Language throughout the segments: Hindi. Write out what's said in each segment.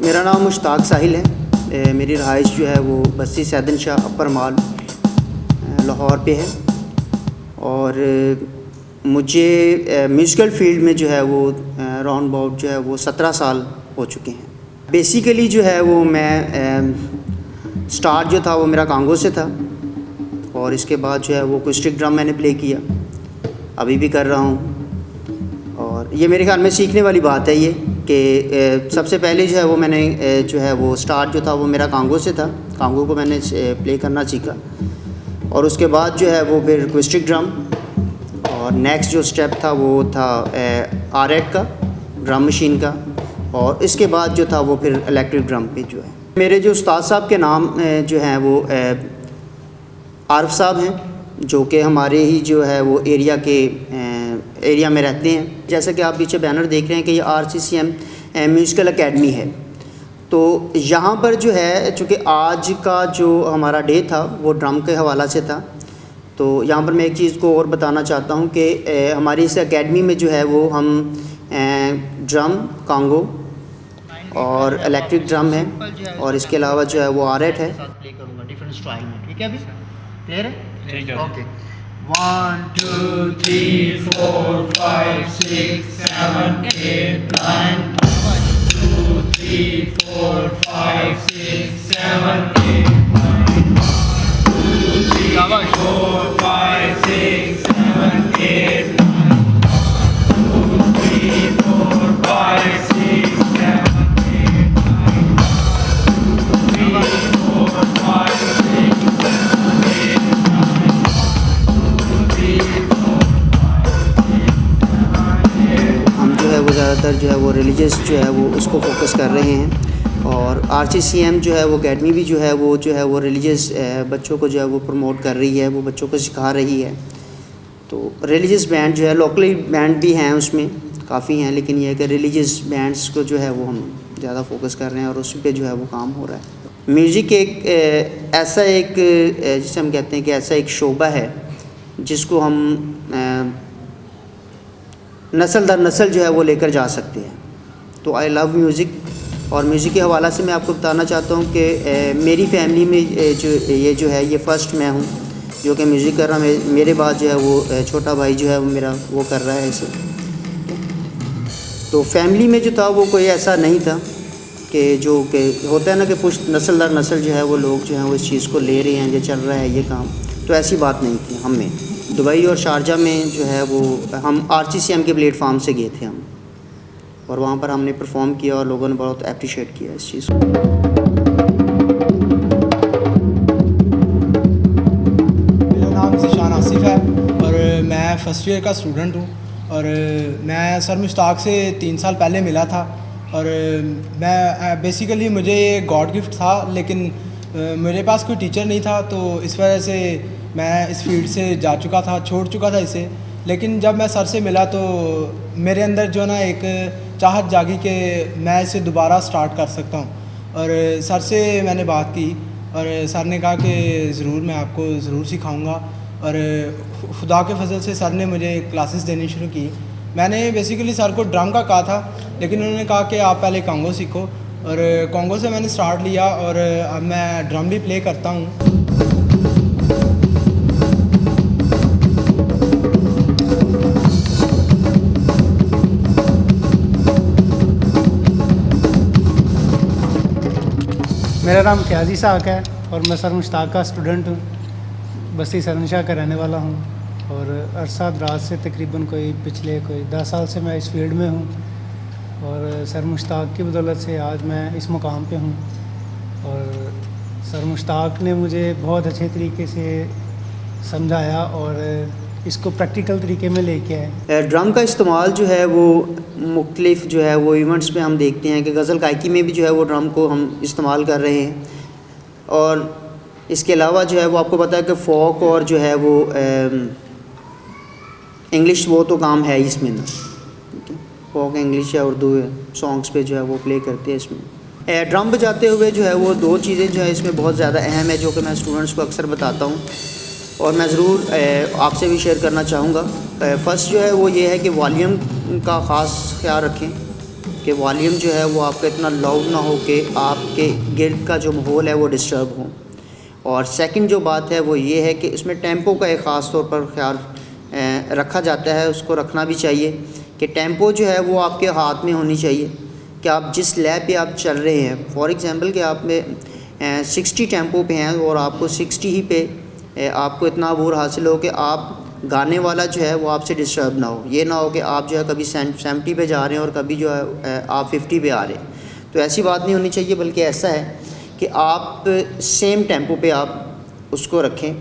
मेरा नाम मुश्ताक साहिल है। मेरी रहाइश जो है वो बस्ती सैदन शाह अपर माल लाहौर पे है। और मुझे म्यूज़िकल फील्ड में जो है वो राउंड अबाउट जो है वो 17 साल हो चुके हैं। बेसिकली जो है वो मैं स्टार्ट जो था वो मेरा कांगो से था, और इसके बाद जो है वो अकॉस्टिक ड्रम मैंने प्ले किया, अभी भी कर रहा हूँ। और ये मेरे ख्याल में सीखने वाली बात है ये कि सबसे पहले जो है वो मैंने जो है वो स्टार्ट जो था वो मेरा कांगो से था। कांगो को मैंने प्ले करना सीखा, और उसके बाद जो है वो फिर अकॉस्टिक ड्रम, और नेक्स्ट जो स्टेप था वो था R8 का ड्रम मशीन का, और इसके बाद जो था वो फिर इलेक्ट्रिक ड्रम पे जो है। मेरे जो उस्ताद साहब के नाम जो हैं वो आरिफ साहब हैं, जो कि हमारे ही जो है वो एरिया में रहते हैं। जैसा कि आप पीछे बैनर देख रहे हैं कि ये RCCM म्यूज़िकल एकेडमी है। तो यहाँ पर जो है, चूँकि आज का जो हमारा डे था वो ड्रम के हवाला से था, तो यहाँ पर मैं एक चीज़ को और बताना चाहता हूँ कि हमारी इस एकेडमी में जो है वो हम ड्रम, कांगो और इलेक्ट्रिक ड्रम है, और इसके अलावा जो है वो R8 है। प्ले करूँगा डिफरेंट स्टाइल में, ठीक है? अभी क्लियर है? ठीक है। ओके। 1 2 3 4 5 6 7 8 9 2 3 4 5 6 7 8 9 2 3 4 5 6 7 8 9 2 3 4 5 6 ज़्यादातर जो है वो रिलीजियस जो है वो उसको फोकस कर रहे हैं। और RCCM जो है वो अकेडमी भी जो है वो रिलीजियस बच्चों को जो है वो प्रमोट कर रही है, वो बच्चों को सिखा रही है। तो रिलीजियस बैंड जो है, लोकली बैंड भी हैं उसमें काफ़ी हैं, लेकिन ये है कि रिलीजियस बैंड्स को जो है वो हम ज़्यादा फोकस कर रहे हैं, और उस पर जो है वो काम हो रहा है। म्यूज़िक एक ऐसा एक जिसे हम कहते हैं कि ऐसा एक शोबा है जिसको हम नस्ल दर नस्ल जो है वो लेकर जा सकते हैं। तो आई लव म्यूज़िक, और म्यूज़िक के हवाला से मैं आपको बताना चाहता हूँ कि मेरी फैमिली में जो है ये फ़र्स्ट मैं हूँ जो कि म्यूज़िक कर रहा हूँ। मेरे बाद जो है वो छोटा भाई जो है वो मेरा वो कर रहा है इसे। तो फैमिली में जो था वो कोई ऐसा नहीं था कि जो कि होता है ना कि पुश्त नस्ल दर नस्ल जो है वो लोग जो हैं वो इस चीज़ को ले रहे हैं, जो चल रहा है ये काम, तो ऐसी बात नहीं थी। हमें दुबई और शारजा में जो है वो हम RCCM के प्लेटफार्म से गए थे हम, और वहाँ पर हमने परफॉर्म किया और लोगों ने बहुत अप्रिशिएट किया इस चीज़ को। मेरा नाम ज़ीशान आसिफ है और मैं फ़र्स्ट ईयर का स्टूडेंट हूँ। और मैं सर मुश्ताक से 3 साल पहले मिला था, और मैं बेसिकली मुझे ये गॉड गिफ्ट था, लेकिन मेरे पास कोई टीचर नहीं था, तो इस वजह से मैं इस फील्ड से जा चुका था, छोड़ चुका था इसे। लेकिन जब मैं सर से मिला तो मेरे अंदर जो ना एक चाहत जागी कि मैं इसे दोबारा स्टार्ट कर सकता हूँ। और सर से मैंने बात की, और सर ने कहा कि ज़रूर मैं आपको ज़रूर सिखाऊंगा। और खुदा के फजल से सर ने मुझे क्लासेस देनी शुरू की। मैंने बेसिकली सर को ड्रम का कहा था, लेकिन उन्होंने कहा कि आप पहले कांगो सीखो, और कांगो से मैंने स्टार्ट लिया, और अब मैं ड्रम भी प्ले करता हूँ। मेरा नाम फ़याज़ इसहाक़ है और मैं सर मुश्ताक का स्टूडेंट हूँ। बस्ती सैदन शाह का रहने वाला हूँ, और अरसा दराज से तकरीबन पिछले 10 साल से मैं इस फील्ड में हूँ, और सर मुश्ताक की बदौलत से आज मैं इस मुकाम पे हूँ। और सर मुश्ताक ने मुझे बहुत अच्छे तरीके से समझाया और इसको प्रैक्टिकल तरीके में लेके आए। ड्रम का इस्तेमाल जो है वो मुख्तलिफ जो है वो इवेंट्स में हम देखते हैं कि गज़ल गायकी में भी जो है वो ड्रम को हम इस्तेमाल कर रहे हैं। और इसके अलावा जो है वो आपको पता है कि फ़ोक और जो है वो इंग्लिश वो तो काम है इसमें ना, फ़ोक इंग्लिश या उर्दू सॉन्ग्स पे जो है वो प्ले करते हैं इसमें। ड्रम बजाते हुए जो है वो 2 चीज़ें जो है इसमें बहुत ज़्यादा अहम है, जो कि मैं स्टूडेंट्स को अक्सर बताता हूँ, और मैं ज़रूर आपसे भी शेयर करना चाहूँगा। फ़र्स्ट जो है वो ये है कि वॉल्यूम का ख़ास ख्याल रखें कि वॉल्यूम जो है वो आपका इतना लाउड ना हो कि आपके गिर्द का जो माहौल है वो डिस्टर्ब हो। और सेकंड जो बात है वो ये है कि इसमें टेम्पो का एक ख़ास तौर पर ख्याल रखा जाता है, उसको रखना भी चाहिए कि टेम्पो जो है वो आपके हाथ में होनी चाहिए कि आप जिस लय पे आप चल रहे हैं, फॉर एग्ज़ाम्पल कि आप में 60 टेम्पो पे हैं और आपको 60 ही पे आपको इतना अबूर हासिल हो कि आप गाने वाला जो है वो आपसे डिस्टर्ब ना हो। ये ना हो कि आप जो है कभी 70 पे जा रहे हैं और कभी जो है आप 50 पे आ रहे हैं। तो ऐसी बात नहीं होनी चाहिए, बल्कि ऐसा है कि आप सेम टेम्पो पे आप उसको रखें।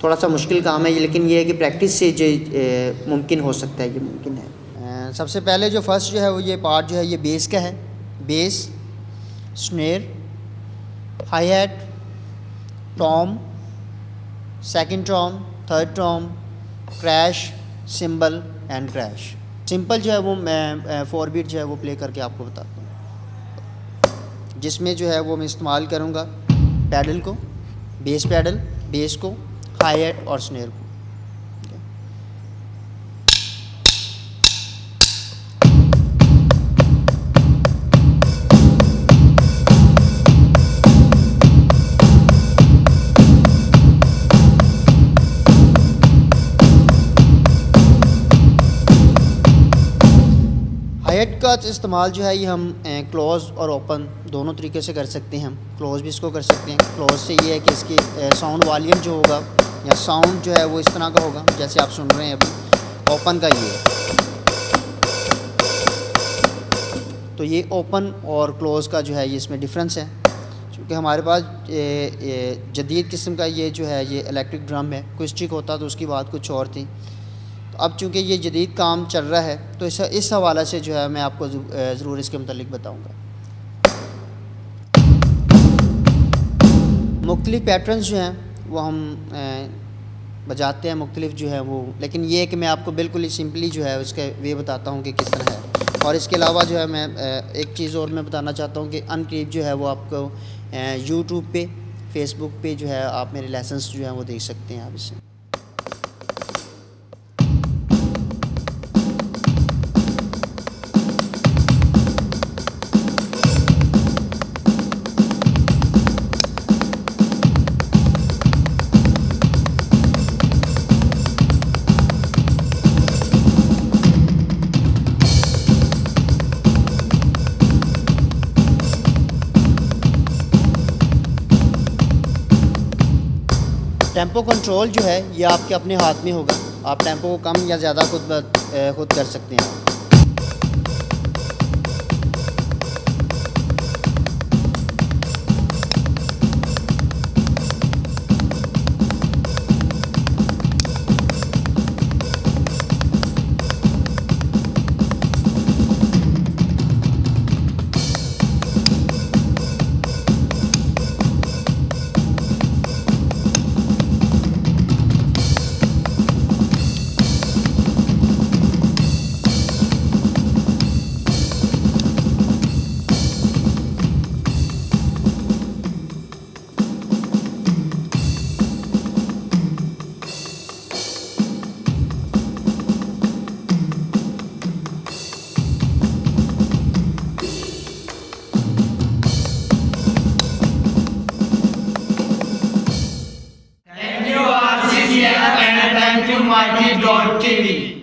थोड़ा सा मुश्किल काम है ये, लेकिन ये है कि प्रैक्टिस से जो मुमकिन हो सकता है, ये मुमकिन है। सबसे पहले जो फर्स्ट जो है वो ये पार्ट जो है ये बेस का है। Base, snare, hi hat, Tom, second Tom, third Tom, crash, symbol and crash. Simple जो है वो मैं 4 बीट जो है वो प्ले करके आपको बताता हूँ, जिसमें जो है वो मैं इस्तेमाल करूँगा पैडल को, बेस पैडल, बेस को, हाई हैट और स्नेयर को। हाई-हैट का इस्तेमाल जो है ये हम क्लोज़ और ओपन दोनों तरीके से कर सकते हैं। हम क्लोज़ भी इसको कर सकते हैं। क्लोज़ से ये है कि इसकी साउंड वॉल्यूम जो होगा या साउंड जो है वो इस तरह का होगा जैसे आप सुन रहे हैं अभी। ओपन का ये है, तो ये ओपन और क्लोज़ का जो है ये इसमें डिफरेंस है। क्योंकि हमारे पास जदीद किस्म का ये जो है ये इलेक्ट्रिक ड्रम है, अकॉस्टिक होता तो उसकी बात कुछ और थी। तो अब चूँकि ये जदीद काम चल रहा है तो इस हवाला से जो है मैं आपको ज़रूर इसके मुतालिक बताऊँगा। मुख्तलिफ़ पैटर्न्स जो हैं वो हम बजाते हैं मुख्तलिफ़ जो है वो, लेकिन ये है कि मैं आपको बिल्कुल ही सिंपली जो है उसके वे बताता हूँ कि किस तरह है। और इसके अलावा जो है मैं एक चीज़ और मैं बताना चाहता हूँ कि अनकरीब जो है वो आपको यूट्यूब पे, फेसबुक पे जो है आप मेरे लेसन्स जो हैं वो देख सकते हैं आप इससे। टेम्पो कंट्रोल जो है ये आपके अपने हाथ में होगा। आप टेम्पो को कम या ज़्यादा खुद कर सकते हैं। Thank you RCCF and thank you Mighty.tv.